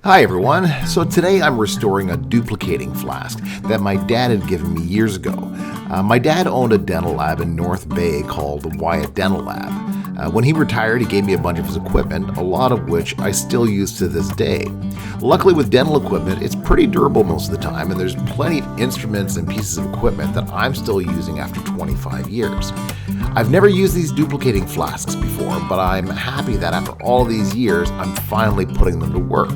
Hi everyone, so today I'm restoring a duplicating flask that my dad had given me years ago. My dad owned a dental lab in North Bay called Wyatt Dental Lab. When he retired, he gave me a bunch of his equipment, a lot of which I still use to this day. Luckily with dental equipment, it's pretty durable most of the time, and there's plenty of instruments and pieces of equipment that I'm still using after 25 years. I've never used these duplicating flasks before, but I'm happy that after all these years, I'm finally putting them to work.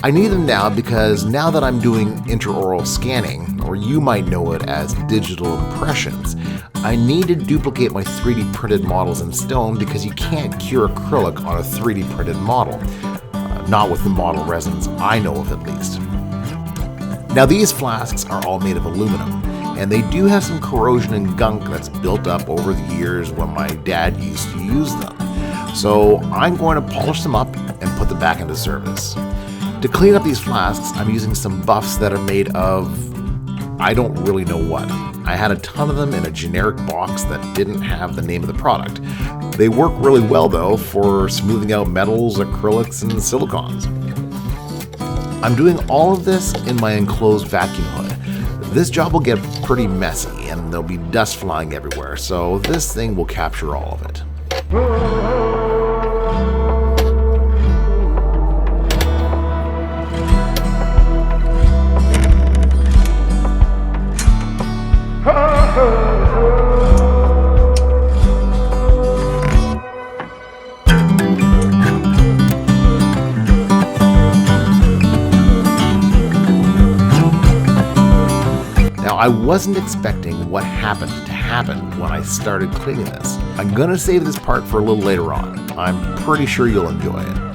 I need them now because now that I'm doing intraoral scanning, or you might know it as digital impressions, I need to duplicate my 3D printed models in stone because you can't cure acrylic on a 3D printed model. Not with the model resins I know of at least. Now these flasks are all made of aluminum, and they do have some corrosion and gunk that's built up over the years when my dad used to use them. So I'm going to polish them up and put them back into service. To clean up these flasks, I'm using some buffs that are made of, I don't really know what. I had a ton of them in a generic box that didn't have the name of the product. They work really well though for smoothing out metals, acrylics, and silicons. I'm doing all of this in my enclosed vacuum hood. This job will get pretty messy and there'll be dust flying everywhere, so this thing will capture all of it. Now, I wasn't expecting what happened to happen when I started cleaning this. I'm gonna save this part for a little later on. I'm pretty sure you'll enjoy it.